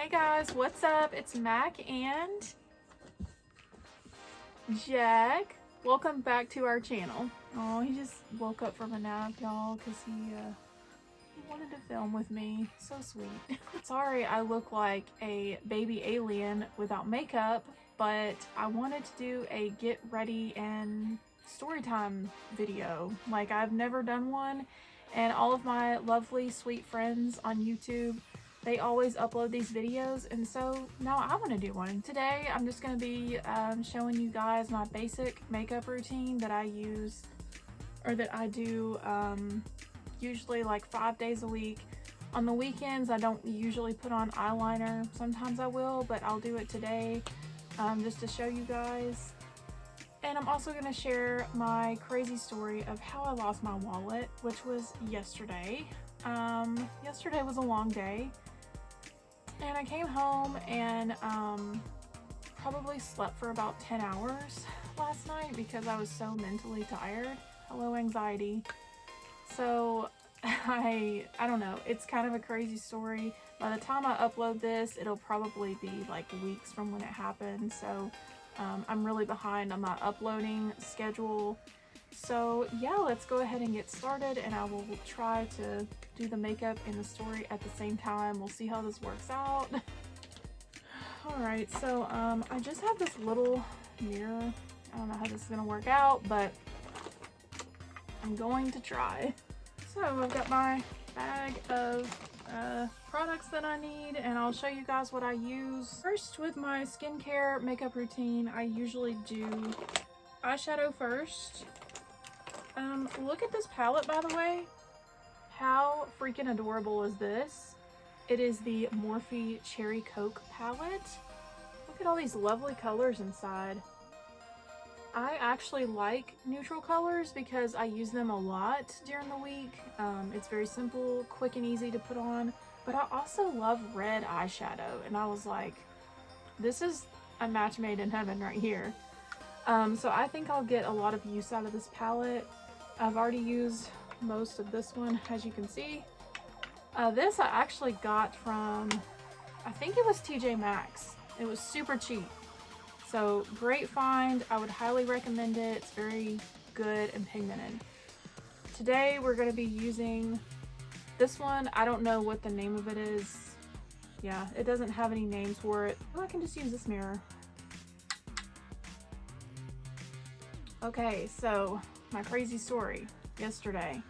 Hey guys, what's up? It's Mac and Jack. Welcome back to our channel. Oh, he just woke up from a nap, y'all, because he wanted to film with me. So sweet. Sorry I look like a baby alien without makeup, but I wanted to do a get ready and story time video. Like, I've never done one, and all of my lovely sweet friends on YouTube, they always upload these videos, and so now I want to do one. Today I'm just going to be showing you guys my basic makeup routine that I use, or that I do usually like 5 days a week. On the weekends I don't usually put on eyeliner. Sometimes I will, but I'll do it today just to show you guys. And I'm also going to share my crazy story of how I lost my wallet, which was yesterday. Yesterday was a long day, and I came home and probably slept for about 10 hours last night because I was so mentally tired. Hello, anxiety. So I don't know, it's kind of a crazy story. By the time I upload this, it'll probably be like weeks from when it happened, so I'm really behind on my uploading schedule. So yeah, let's go ahead and get started, and I will try to do the makeup and the story at the same time. We'll see how this works out. Alright, so I just have this little mirror. I don't know how this is gonna work out, but I'm going to try. So I've got my bag of products that I need, and I'll show you guys what I use. First, with my skincare makeup routine, I usually do eyeshadow first. Look at this palette, by the way. How freaking adorable is this? It is the Morphe Cherry Coke palette. Look at all these lovely colors inside. I actually like neutral colors because I use them a lot during the week. It's very simple, quick and easy to put on, but I also love red eyeshadow, and I was like, this is a match made in heaven right here. So I think I'll get a lot of use out of this palette. I've already used most of this one, as you can see. This I actually got from, I think it was TJ Maxx. It was super cheap. So great find. I would highly recommend it. It's very good and pigmented. Today we're going to be using this one. I don't know what the name of it is. Yeah, it doesn't have any names for it. Oh, I can just use this mirror. Okay, so my crazy story yesterday.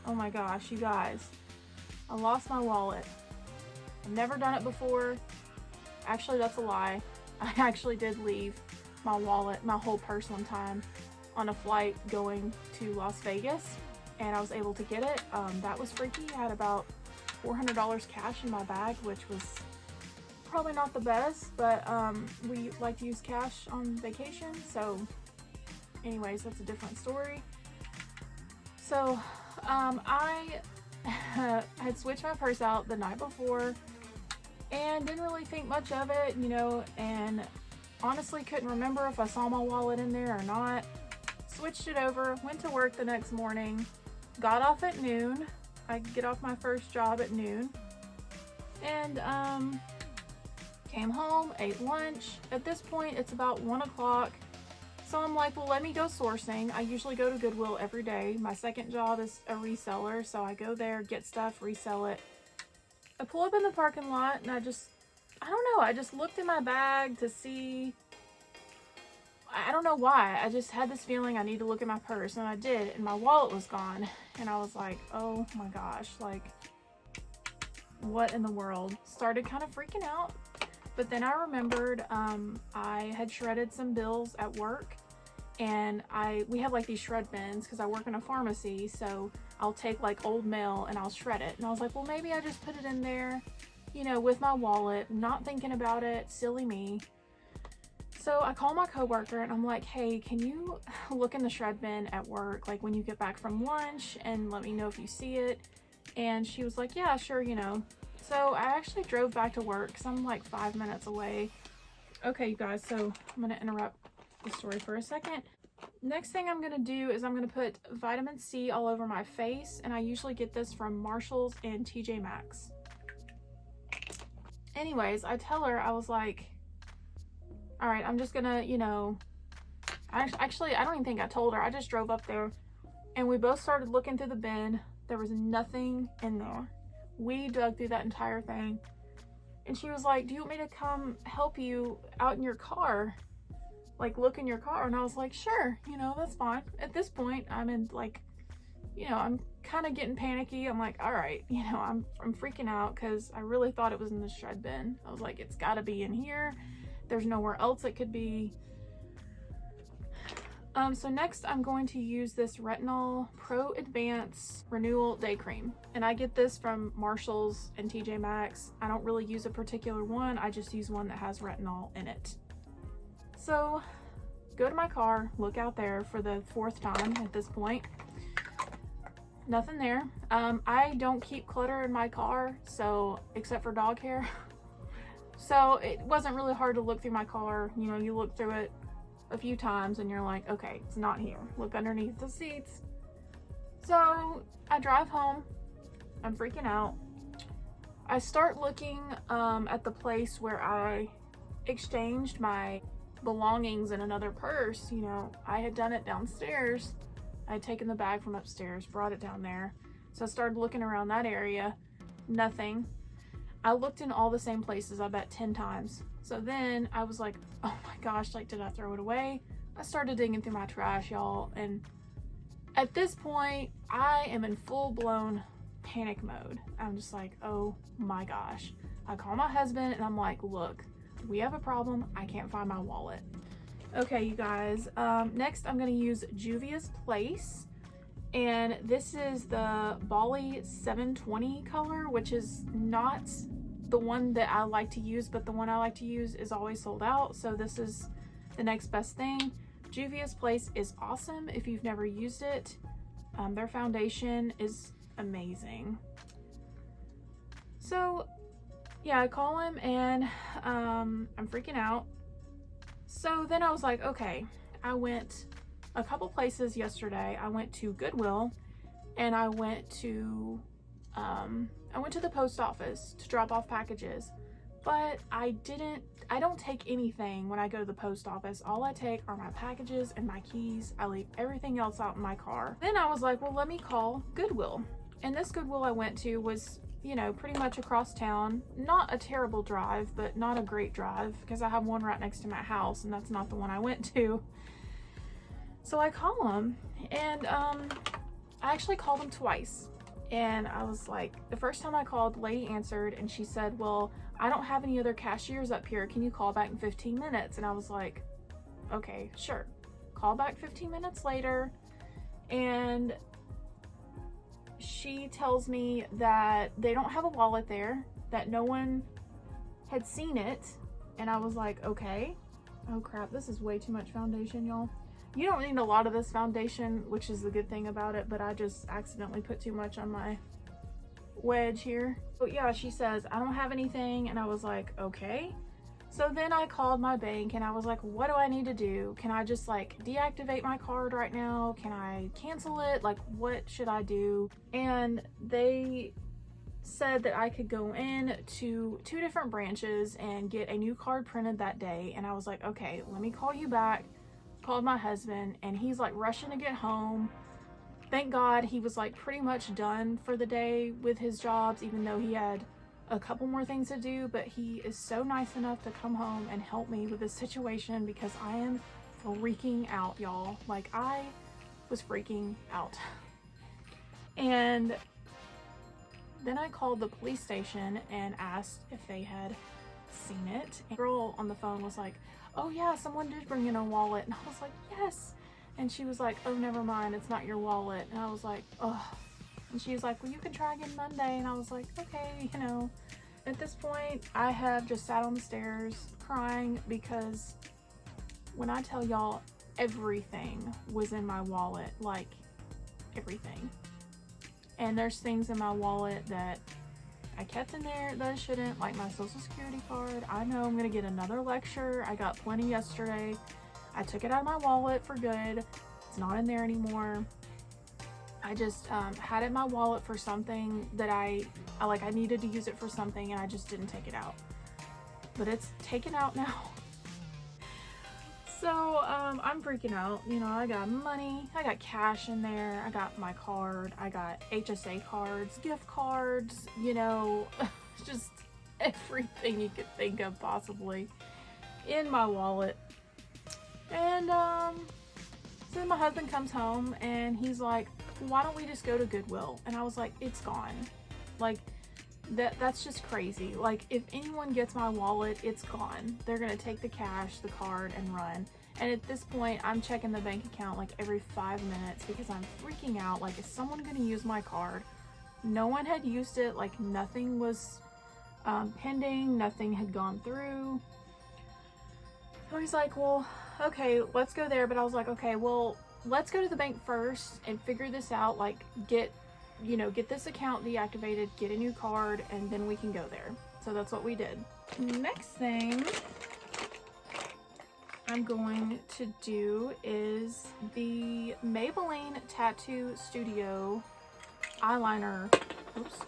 Oh my gosh, you guys. I lost my wallet. I've never done it before. Actually, that's a lie. I actually did leave my wallet, my whole purse one time on a flight going to Las Vegas, and I was able to get it. That was freaky. I had about $400 cash in my bag, which was probably not the best, but we like to use cash on vacation, so anyways, that's a different story. So I had switched my purse out the night before and didn't really think much of it, you know, and honestly couldn't remember if I saw my wallet in there or not. Switched it over, went to work the next morning, got off at noon. I get off my first job at noon, and came home, ate lunch. At this point it's about 1 o'clock, so I'm like, well, let me go sourcing. I usually go to Goodwill every day. My second job is a reseller, so I go there, get stuff, resell it. I pull up in the parking lot, and I don't know, I just looked in my bag to see. I don't know why. I just had this feeling I need to look at my purse, and I did, and my wallet was gone. And I was like, oh my gosh, like, what in the world? Started kind of freaking out. But then I remembered I had shredded some bills at work, and we have like these shred bins because I work in a pharmacy, so I'll take like old mail and I'll shred it. And I was like, well, maybe I just put it in there, you know, with my wallet, not thinking about it, silly me. So I call my coworker and I'm like, hey, can you look in the shred bin at work, like when you get back from lunch, and let me know if you see it? And she was like, yeah, sure, you know. So I actually drove back to work because I'm like 5 minutes away. Okay, you guys, so I'm going to interrupt the story for a second. Next thing I'm going to do is I'm going to put vitamin C all over my face, and I usually get this from Marshalls and TJ Maxx. Anyways, I tell her, I was like, all right, I'm just gonna, you know, actually, I don't even think I told her. I just drove up there and we both started looking through the bin. There was nothing in there. We dug through that entire thing. And she was like, do you want me to come help you out in your car? Like, look in your car? And I was like, sure, you know, that's fine. At this point, I'm in, like, you know, I'm kind of getting panicky. I'm like, all right, you know, I'm freaking out because I really thought it was in the shred bin. I was like, it's got to be in here. There's nowhere else it could be. So next I'm going to use this Retinol Pro Advance Renewal Day Cream. And I get this from Marshalls and TJ Maxx. I don't really use a particular one. I just use one that has retinol in it. So go to my car, look out there for the 4th time at this point. Nothing there. I don't keep clutter in my car, so except for dog hair. So it wasn't really hard to look through my car. You know, you look through it a few times and you're like, okay, it's not here. Look underneath the seats. So I drive home. I'm freaking out. I start looking at the place where I exchanged my belongings in another purse. You know, I had done it downstairs. I had taken the bag from upstairs, brought it down there. So I started looking around that area. Nothing. I looked in all the same places, I bet 10 times. So then I was like, oh my gosh, like, did I throw it away? I started digging through my trash, y'all. And at this point, I am in full-blown panic mode. I'm just like, oh my gosh. I call my husband and I'm like, look, we have a problem. I can't find my wallet. Okay, you guys. Next, I'm going to use Juvia's Place. And this is the Bali 720 color, which is not the one that I like to use, but the one I like to use is always sold out. So this is the next best thing. Juvia's Place is awesome if you've never used it. Their foundation is amazing. So yeah, I call him and I'm freaking out. So then I was like, okay, I went a couple places yesterday. I went to Goodwill and I went to the post office to drop off packages, but I don't take anything when I go to the post office. All I take are my packages and my keys. I leave everything else out in my car. Then I was like, well, let me call Goodwill. And this Goodwill I went to was, you know, pretty much across town. Not a terrible drive, but not a great drive because I have one right next to my house and that's not the one I went to. So I call him and I actually called him twice. And I was like, the first time I called, the lady answered and she said, well, I don't have any other cashiers up here. Can you call back in 15 minutes? And I was like, okay, sure. Call back 15 minutes later. And she tells me that they don't have a wallet there, that no one had seen it. And I was like, okay. Oh crap, this is way too much foundation, y'all. You don't need a lot of this foundation, which is the good thing about it, but I just accidentally put too much on my wedge here. But yeah, she says, I don't have anything. And I was like, okay. So then I called my bank and I was like, what do I need to do? Can I just like deactivate my card right now? Can I cancel it? Like, what should I do? And they said that I could go in to 2 different branches and get a new card printed that day. And I was like, okay, let me call you back. Called my husband and he's like rushing to get home. Thank God he was like pretty much done for the day with his jobs, even though he had a couple more things to do, but he is so nice enough to come home and help me with this situation because I am freaking out, y'all. Like, I was freaking out. And then I called the police station and asked if they had seen it. And the girl on the phone was like, oh yeah, someone did bring in a wallet. And I was like, yes. And she was like, oh, never mind, it's not your wallet. And I was like, oh. And she was like, well, you can try again Monday. And I was like, okay, you know. At this point, I have just sat on the stairs crying because when I tell y'all, everything was in my wallet, like everything. And there's things in my wallet that I kept in there that I shouldn't, like my social security card. I know I'm gonna get another lecture. I got plenty yesterday. I took it out of my wallet for good. It's not in there anymore. I just had it in my wallet for something that I needed to use it for something and I just didn't take it out. but it's taken out now. So I'm freaking out. You know, I got money, I got cash in there, I got my card, I got HSA cards, gift cards, you know, just everything you could think of possibly in my wallet. And so my husband comes home and he's like, why don't we just go to Goodwill? And I was like, it's gone. Like, that's just crazy. Like, if anyone gets my wallet, it's gone. They're gonna take the cash, the card, and run. And at this point, I'm checking the bank account like every 5 minutes because I'm freaking out. Like, is someone gonna use my card? No one had used it. Like, nothing was pending. Nothing had gone through. So he's like, well, okay, let's go there. But I was like, okay, well, let's go to the bank first and figure this out. Like, get this account deactivated, get a new card, and then we can go there. So that's what we did. Next thing I'm going to do is the Maybelline Tattoo Studio eyeliner, oops,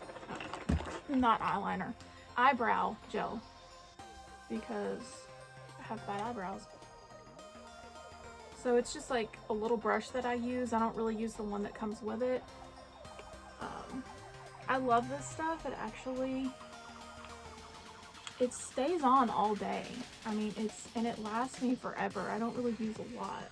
not eyeliner, eyebrow gel, because I have bad eyebrows. So it's just like a little brush that I use. I don't really use the one that comes with it. I love this stuff. It stays on all day. I mean, it lasts me forever. I don't really use a lot.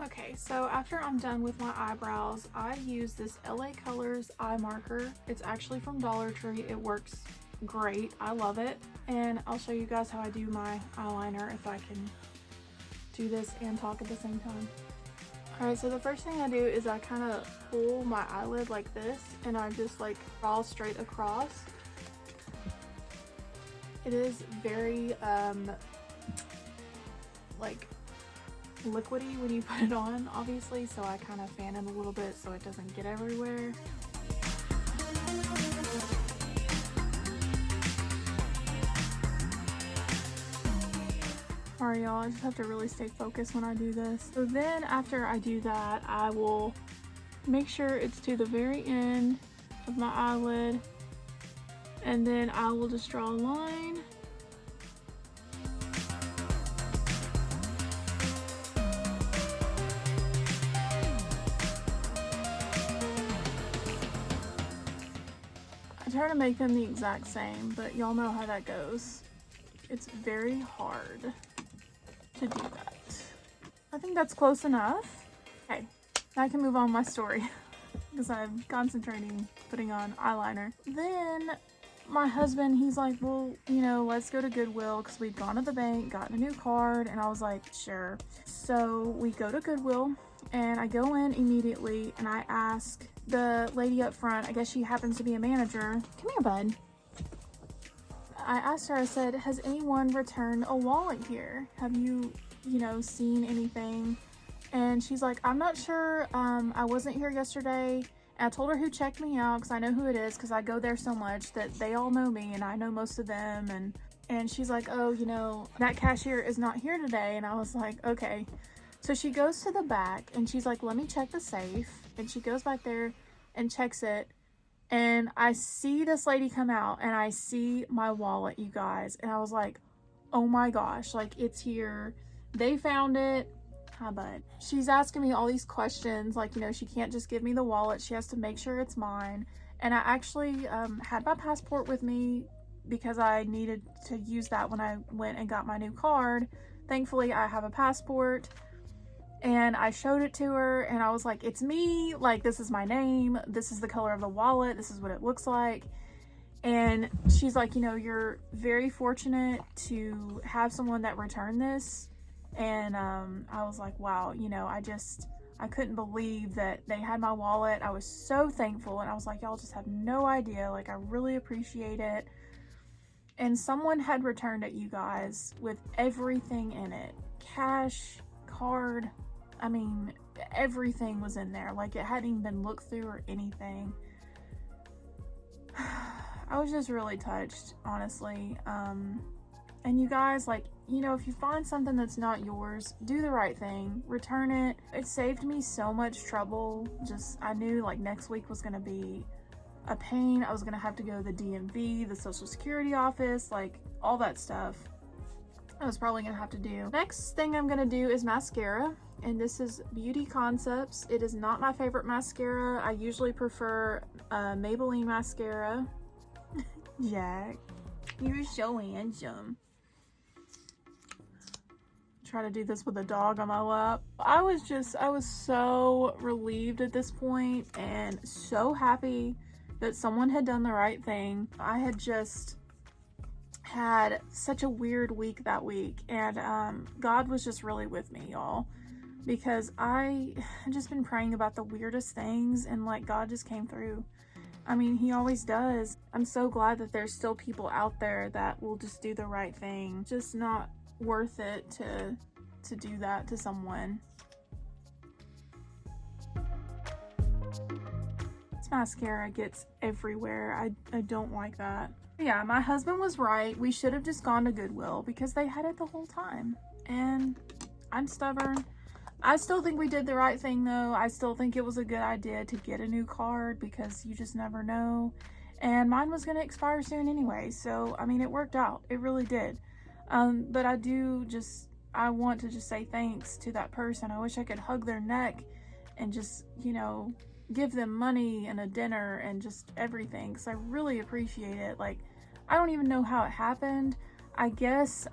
Okay, so after I'm done with my eyebrows, I use this LA Colors eye marker. It's actually from Dollar Tree. It works great. I love it. And I'll show you guys how I do my eyeliner if I can do this and talk at the same time. Alright, so the first thing I do is I kind of pull my eyelid like this, and I just like draw straight across. It is very like liquidy when you put it on, obviously, so I kind of fan it a little bit so it doesn't get everywhere. Alright y'all, I just have to really stay focused when I do this. So then after I do that, I will make sure it's to the very end of my eyelid, and then I will just draw a line. I try to make them the exact same, but y'all know how that goes. It's very hard to do that. I think that's close enough. Okay, now I can move on with my story because I'm concentrating putting on eyeliner. Then my husband, he's like, well, you know, let's go to Goodwill, because we'd gone to the bank, gotten a new card, and I was like, sure. So we go to Goodwill, and I go in immediately, and I ask the lady up front, I guess she happens to be a manager, come here, bud. I asked her, I said, has anyone returned a wallet here? Have you know, seen anything? And she's like, I'm not sure. I wasn't here yesterday. And I told her who checked me out, because I know who it is, because I go there so much that they all know me and I know most of them. And she's like, oh, you know, that cashier is not here today. And I was like, okay. So she goes to the back and she's like, let me check the safe. And she goes back there and checks it. And I see this lady come out and I see my wallet, you guys. And I was like, oh my gosh, like, it's here. They found it. Hi, bud. She's asking me all these questions. Like, you know, she can't just give me the wallet. She has to make sure it's mine. And I actually had my passport with me because I needed to use that when I went and got my new card. Thankfully, I have a passport. And I showed it to her and I was like, it's me, like, this is my name, this is the color of the wallet, this is what it looks like. And she's like, you know, you're very fortunate to have someone that returned this. And I was like, wow, you know, I couldn't believe that they had my wallet. I was so thankful, and I was like, y'all just have no idea, like, I really appreciate it. And someone had returned it, you guys, with everything in it. Cash, card, I mean, everything was in there. Like, it hadn't even been looked through or anything. I was just really touched, honestly. And you guys, like, you know, if you find something that's not yours, do the right thing. Return it. It saved me so much trouble. Just, I knew, like, next week was going to be a pain. I was gonna have to go to the DMV, the Social Security office, like all that stuff. I was probably gonna have to do. Next thing I'm gonna do is mascara, and this is Beauty Concepts. It is not my favorite mascara. I usually prefer Maybelline mascara. Jack, you're so handsome. Try to do this with a dog on my lap. I was so relieved at this point and so happy that someone had done the right thing. I had just had such a weird week that week, and God was just really with me, y'all, because I had just been praying about the weirdest things, and like God just came through. I mean, he always does. I'm so glad that there's still people out there that will just do the right thing. Just not worth it to do that to someone. This mascara gets everywhere. I don't like that. Yeah, my husband was right. We should have just gone to Goodwill because they had it the whole time. And I'm stubborn. I still think we did the right thing though. I still think it was a good idea to get a new card because you just never know. And mine was going to expire soon anyway. So, I mean, it worked out. It really did. But I want to just say thanks to that person. I wish I could hug their neck and just, you know, give them money and a dinner and just everything, because I really appreciate it. Like, I don't even know how it happened. I guess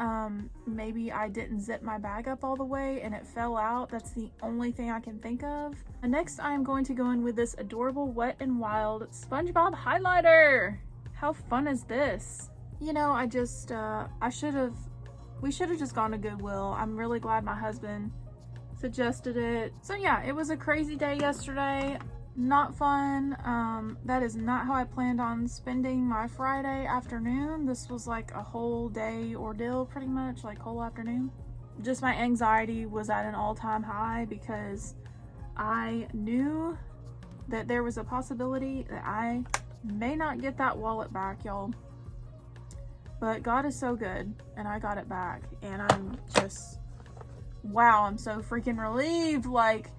maybe I didn't zip my bag up all the way and it fell out. That's the only thing I can think of. Next, I am going to go in with this adorable Wet n Wild SpongeBob highlighter. How fun is this? You know, we should have just gone to Goodwill. I'm really glad my husband suggested it. So yeah, it was a crazy day yesterday. Not fun. That is not how I planned on spending my Friday afternoon. This was like a whole day ordeal, pretty much, like whole afternoon. Just my anxiety was at an all-time high because I knew that there was a possibility that I may not get that wallet back, y'all. But God is so good, and I got it back, and I'm just, wow, I'm so freaking relieved, like,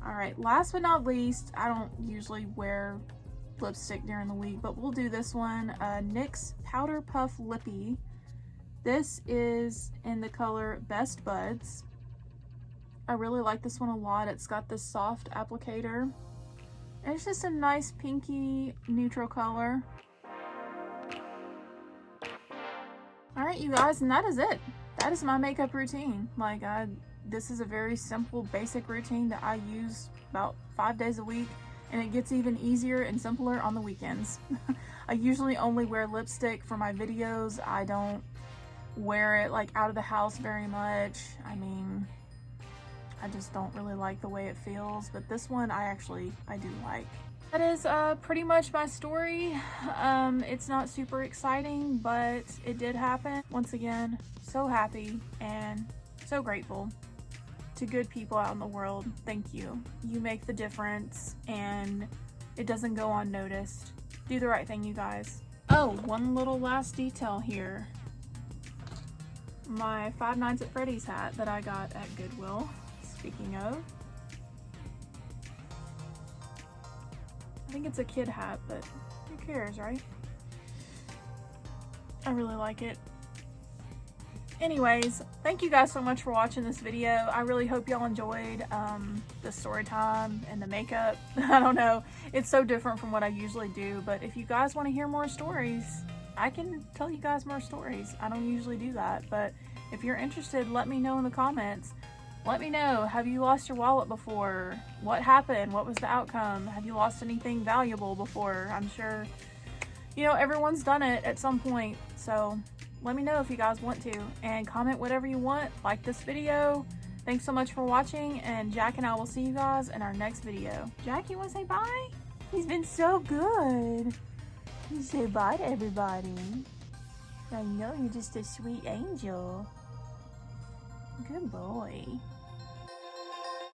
alright, last but not least, I don't usually wear lipstick during the week, but we'll do this one, NYX Powder Puff Lippy. This is in the color Best Buds. I really like this one a lot. It's got this soft applicator, and it's just a nice pinky neutral color. Alright, you guys, and that is it. That is my makeup routine. Like, this is a very simple, basic routine that I use about 5 days a week, and it gets even easier and simpler on the weekends. I usually only wear lipstick for my videos. I don't wear it, like, out of the house very much. I mean, I just don't really like the way it feels, but this one I do like. That is pretty much my story. It's not super exciting, but it did happen. Once again, so happy and so grateful to good people out in the world. Thank you. You make the difference, and it doesn't go unnoticed. Do the right thing, you guys. Oh, one little last detail here. My Five Nights at Freddy's hat that I got at Goodwill. Speaking of, I think it's a kid hat, but who cares, right? I really like it. Anyways, thank you guys so much for watching this video. I really hope y'all enjoyed the story time and the makeup. I don't know, it's so different from what I usually do, but if you guys want to hear more stories, I can tell you guys more stories. I don't usually do that, but if you're interested, let me know in the comments. Let me know, have you lost your wallet before? What happened? What was the outcome? Have you lost anything valuable before? I'm sure, you know, everyone's done it at some point. So let me know if you guys want to, and comment whatever you want. Like this video. Thanks so much for watching, and Jack and I will see you guys in our next video. Jack, you want to say bye? He's been so good. You say bye to everybody. I know, you're just a sweet angel. Good boy.